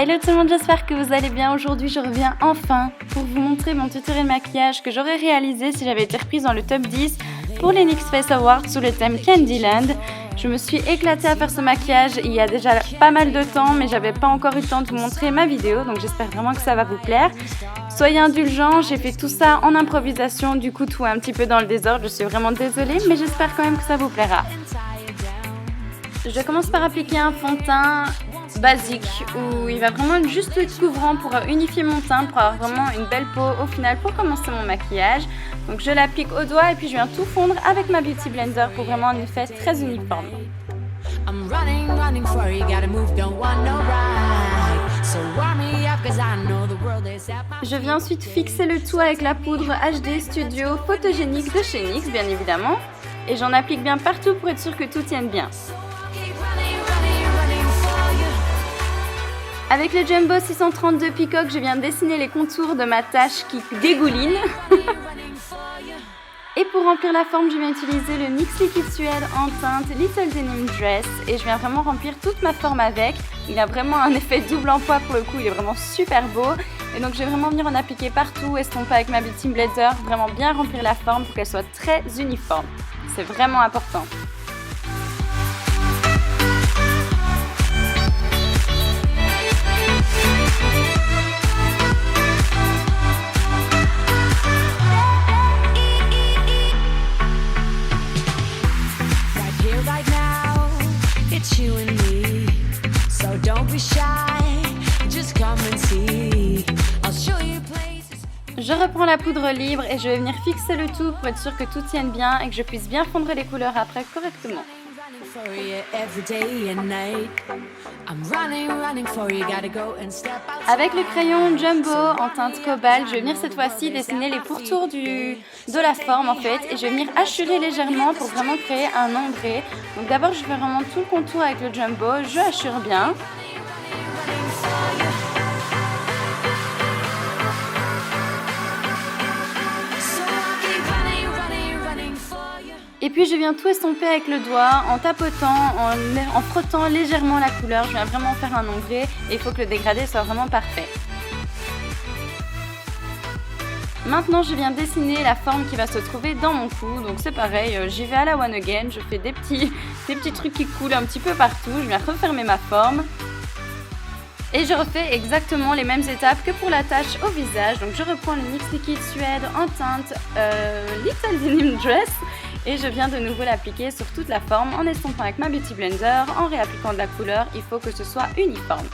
Hello tout le monde, j'espère que vous allez bien. Aujourd'hui, je reviens enfin pour vous montrer mon tutoriel maquillage que j'aurais réalisé si j'avais été reprise dans le top 10 pour les NYX Face Awards sous le thème Candyland. Je me suis éclatée à faire ce maquillage il y a déjà pas mal de temps, mais j'avais pas encore eu le temps de vous montrer ma vidéo, donc j'espère vraiment que ça va vous plaire. Soyez indulgents, j'ai fait tout ça en improvisation, du coup tout est un petit peu dans le désordre, je suis vraiment désolée, mais j'espère quand même que ça vous plaira. Je commence par appliquer un fond de teint basique où il va vraiment être juste le couvrant pour unifier mon teint, pour avoir vraiment une belle peau au final pour commencer mon maquillage. Donc je l'applique au doigt et puis je viens tout fondre avec ma Beauty Blender pour vraiment un effet très uniforme. Je viens ensuite fixer le tout avec la poudre HD Studio photogénique de chez NYX bien évidemment et j'en applique bien partout pour être sûr que tout tienne bien. Avec le Jumbo 632 Peacock, je viens dessiner les contours de ma tache qui dégouline. Et pour remplir la forme, je viens utiliser le NYX Liquid Suede en teinte Little Denim Dress. Et je viens vraiment remplir toute ma forme avec. Il a vraiment un effet double emploi pour le coup, il est vraiment super beau. Et donc je vais vraiment venir en appliquer partout, estomper avec ma Beauty Blender, vraiment bien remplir la forme pour qu'elle soit très uniforme. C'est vraiment important. Je reprends la poudre libre et je vais venir fixer le tout pour être sûr que tout tienne bien et que je puisse bien fondre les couleurs après correctement. Avec le crayon Jumbo en teinte cobalt, je vais venir cette fois-ci dessiner les pourtours de la forme en fait et je vais venir hachurer légèrement pour vraiment créer un ombré. Donc d'abord je fais vraiment tout le contour avec le Jumbo, je hachure bien. Et puis je viens tout estomper avec le doigt en tapotant, en frottant légèrement la couleur. Je viens vraiment faire un ombré et il faut que le dégradé soit vraiment parfait. Maintenant je viens dessiner la forme qui va se trouver dans mon cou. Donc c'est pareil, j'y vais à la one again, je fais des petits trucs qui coulent un petit peu partout. Je viens refermer ma forme. Et je refais exactement les mêmes étapes que pour la tache au visage. Donc je reprends le NYX Liquid Suede en teinte Little Denim Dress. Et je viens de nouveau l'appliquer sur toute la forme en estompant avec ma Beauty Blender, en réappliquant de la couleur, il faut que ce soit uniforme.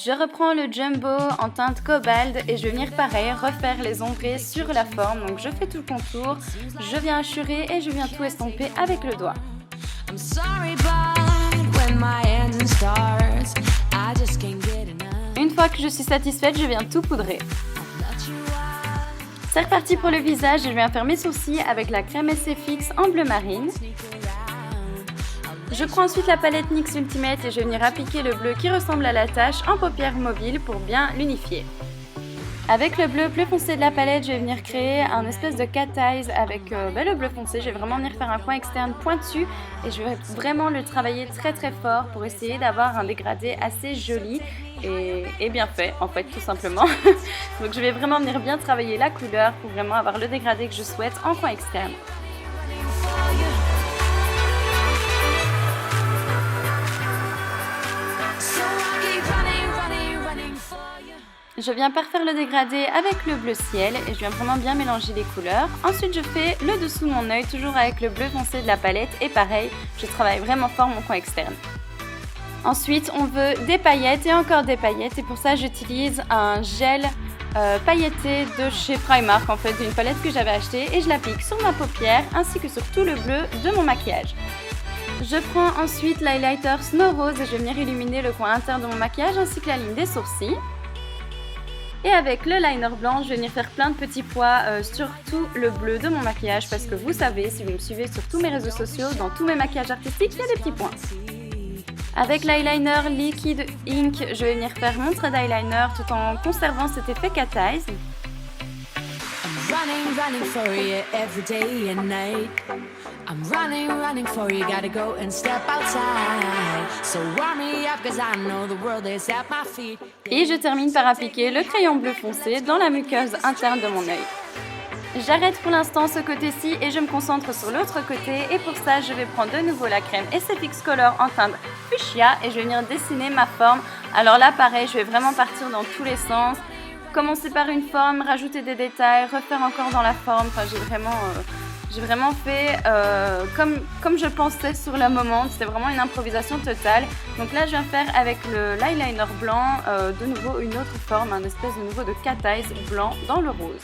Je reprends le Jumbo en teinte cobalt et je vais venir pareil refaire les ombrés sur la forme. Donc je fais tout le contour, je viens hachurer et je viens tout estomper avec le doigt. Une fois que je suis satisfaite, je viens tout poudrer. C'est reparti pour le visage et je viens faire mes sourcils avec la crème SFX en bleu marine. Je prends ensuite la palette NYX Ultimate et je vais venir appliquer le bleu qui ressemble à la tache en paupières mobiles pour bien l'unifier. Avec le bleu plus foncé de la palette, je vais venir créer un espèce de cat eyes avec le bleu foncé. Je vais vraiment venir faire un coin externe pointu et je vais vraiment le travailler très fort pour essayer d'avoir un dégradé assez joli et bien fait en fait tout simplement. Donc je vais vraiment venir bien travailler la couleur pour vraiment avoir le dégradé que je souhaite en coin externe. Je viens parfaire le dégradé avec le bleu ciel et je viens vraiment bien mélanger les couleurs. Ensuite je fais le dessous de mon œil toujours avec le bleu foncé de la palette et pareil, je travaille vraiment fort mon coin externe. Ensuite on veut des paillettes et encore des paillettes et pour ça j'utilise un gel pailleté de chez Primark en fait, d'une palette que j'avais achetée et je l'applique sur ma paupière ainsi que sur tout le bleu de mon maquillage. Je prends ensuite l'highlighter Snow Rose et je vais venir illuminer le coin interne de mon maquillage ainsi que la ligne des sourcils. Et avec le liner blanc, je vais venir faire plein de petits pois sur tout le bleu de mon maquillage parce que vous savez, si vous me suivez sur tous mes réseaux sociaux, dans tous mes maquillages artistiques, il y a des petits points. Avec l'eyeliner Liquid Ink, je vais venir faire mon trait d'eyeliner tout en conservant cet effet cat eyes. Running for you every day and night. I'm running for you, gotta go and step outside. So warm me up, cause I know the world is at my feet. Et je termine par appliquer le crayon bleu foncé dans la muqueuse interne de mon œil. J'arrête pour l'instant ce côté-ci et je me concentre sur l'autre côté. Et pour ça, je vais prendre de nouveau la crème SFX Color en teinte fuchsia et je vais venir dessiner ma forme. Alors là, pareil, je vais vraiment partir dans tous les sens. Commencer par une forme, rajouter des détails, refaire encore dans la forme. Enfin, j'ai vraiment fait comme je pensais sur le moment. C'était vraiment une improvisation totale. Donc là, je viens faire avec l'eyeliner blanc de nouveau une autre forme, un espèce de nouveau de cat eyes blanc dans le rose.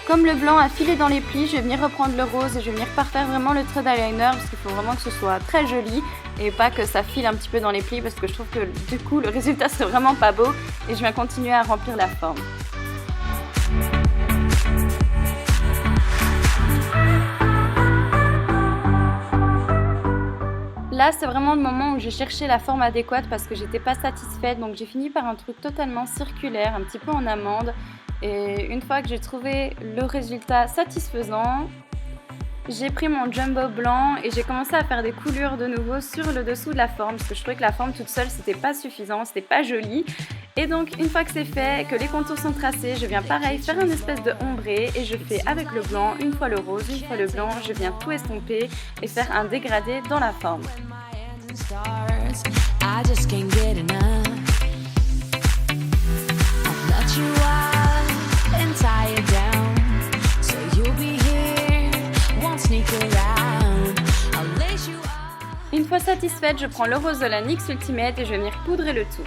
Comme le blanc a filé dans les plis, je vais venir reprendre le rose et je vais venir parfaire vraiment le trait d'eyeliner parce qu'il faut vraiment que ce soit très joli et pas que ça file un petit peu dans les plis parce que je trouve que du coup le résultat serait vraiment pas beau et je viens continuer à remplir la forme. Là, c'est vraiment le moment où j'ai cherché la forme adéquate parce que j'étais pas satisfaite, donc j'ai fini par un truc totalement circulaire, un petit peu en amande. Et une fois que j'ai trouvé le résultat satisfaisant, j'ai pris mon jumbo blanc et j'ai commencé à faire des coulures de nouveau sur le dessous de la forme parce que je trouvais que la forme toute seule c'était pas suffisant, c'était pas joli. Et donc une fois que c'est fait, que les contours sont tracés, je viens pareil faire une espèce de ombré et je fais avec le blanc, une fois le rose, une fois le blanc, je viens tout estomper et faire un dégradé dans la forme. Une fois satisfaite, je prends le rose de la NYX Ultimate et je vais venir poudrer le tout.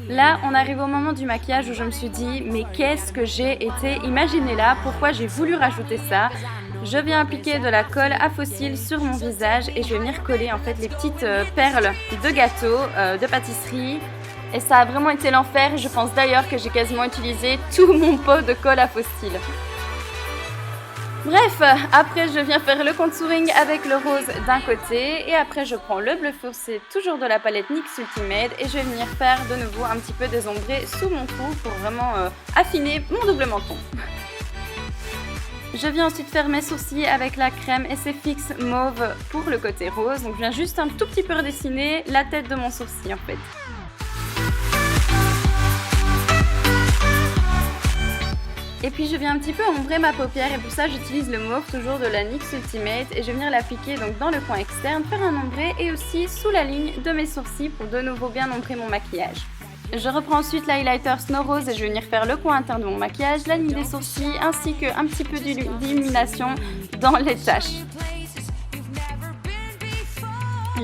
Là, on arrive au moment du maquillage où je me suis dit mais qu'est-ce que j'ai été imaginé là, pourquoi j'ai voulu rajouter ça. Je viens appliquer de la colle à fossiles sur mon visage et je vais venir coller en fait les petites perles de gâteau, de pâtisserie. Et ça a vraiment été l'enfer. Je pense d'ailleurs que j'ai quasiment utilisé tout mon pot de colle à fossiles. Bref, après je viens faire le contouring avec le rose d'un côté et après je prends le bleu foncé, toujours de la palette NYX Ultimate et je vais venir faire de nouveau un petit peu des ombrés sous mon cou pour vraiment affiner mon double menton. Je viens ensuite faire mes sourcils avec la crème SFX Mauve pour le côté rose. Donc je viens juste un tout petit peu redessiner la tête de mon sourcil en fait. Et puis je viens un petit peu ombrer ma paupière et pour ça j'utilise le mauve toujours de la NYX Ultimate et je vais venir l'appliquer donc dans le coin externe, faire un ombré et aussi sous la ligne de mes sourcils pour de nouveau bien ombrer mon maquillage. Je reprends ensuite l'highlighter Snow Rose et je vais venir faire le coin interne de mon maquillage, la ligne des sourcils ainsi qu'un petit peu d'illumination dans les taches.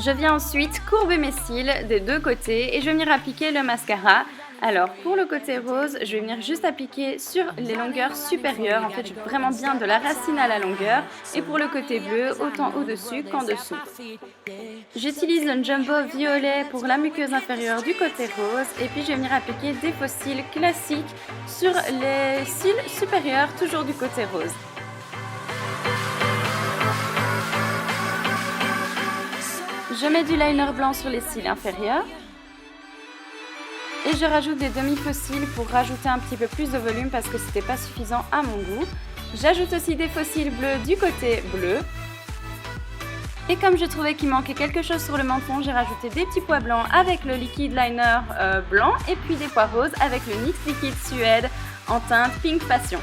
Je viens ensuite courber mes cils des deux côtés et je vais venir appliquer le mascara. Alors pour le côté rose, je vais venir juste appliquer sur les longueurs supérieures, en fait je vais vraiment bien de la racine à la longueur et pour le côté bleu, autant au-dessus qu'en dessous. J'utilise le jumbo violet pour la muqueuse inférieure du côté rose et puis je vais venir appliquer des faux cils classiques sur les cils supérieurs, toujours du côté rose. Je mets du liner blanc sur les cils inférieurs. Et je rajoute des demi-faux cils pour rajouter un petit peu plus de volume parce que c'était pas suffisant à mon goût. J'ajoute aussi des faux cils bleus du côté bleu. Et comme je trouvais qu'il manquait quelque chose sur le menton, j'ai rajouté des petits pois blancs avec le liquide liner blanc et puis des pois roses avec le NYX Liquid Suède en teinte Pink Passion.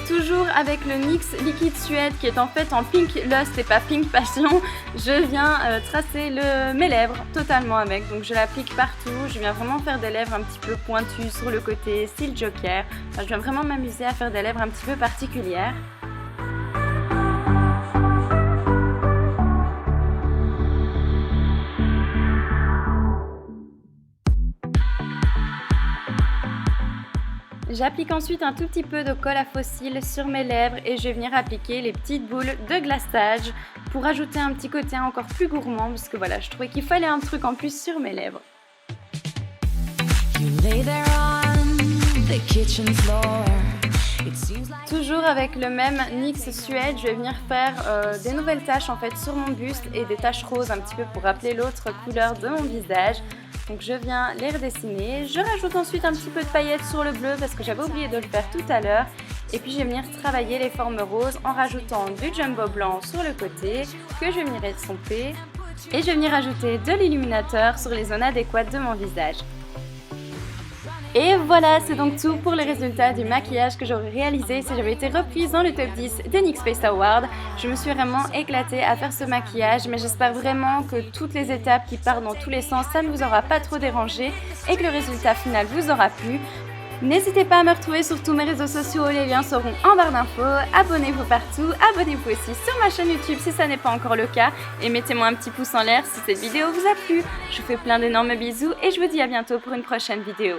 Toujours avec le NYX Liquid Suède qui est en fait en Pink Lust et pas Pink Passion, je viens tracer mes lèvres totalement avec. Donc je l'applique partout, je viens vraiment faire des lèvres un petit peu pointues sur le côté, style Joker. Enfin, je viens vraiment m'amuser à faire des lèvres un petit peu particulières. J'applique ensuite un tout petit peu de colle à faux cils sur mes lèvres et je vais venir appliquer les petites boules de glaçage pour ajouter un petit côté encore plus gourmand parce que voilà, je trouvais qu'il fallait un truc en plus sur mes lèvres. You lay there on the kitchen floor. It seems like Toujours avec le même NYX Suède, je vais venir faire des nouvelles taches en fait sur mon buste et des taches roses un petit peu pour rappeler l'autre couleur de mon visage. Donc je viens les redessiner, je rajoute ensuite un petit peu de paillettes sur le bleu parce que j'avais oublié de le faire tout à l'heure. Et puis je vais venir travailler les formes roses en rajoutant du jumbo blanc sur le côté que je vais venir estomper. Et je vais venir ajouter de l'illuminateur sur les zones adéquates de mon visage. Et voilà, c'est donc tout pour les résultats du maquillage que j'aurais réalisé si j'avais été reprise dans le top 10 des NYX Face Awards. Je me suis vraiment éclatée à faire ce maquillage, mais j'espère vraiment que toutes les étapes qui partent dans tous les sens, ça ne vous aura pas trop dérangé et que le résultat final vous aura plu. N'hésitez pas à me retrouver sur tous mes réseaux sociaux, les liens seront en barre d'infos. Abonnez-vous partout, abonnez-vous aussi sur ma chaîne YouTube si ça n'est pas encore le cas. Et mettez-moi un petit pouce en l'air si cette vidéo vous a plu. Je vous fais plein d'énormes bisous et je vous dis à bientôt pour une prochaine vidéo.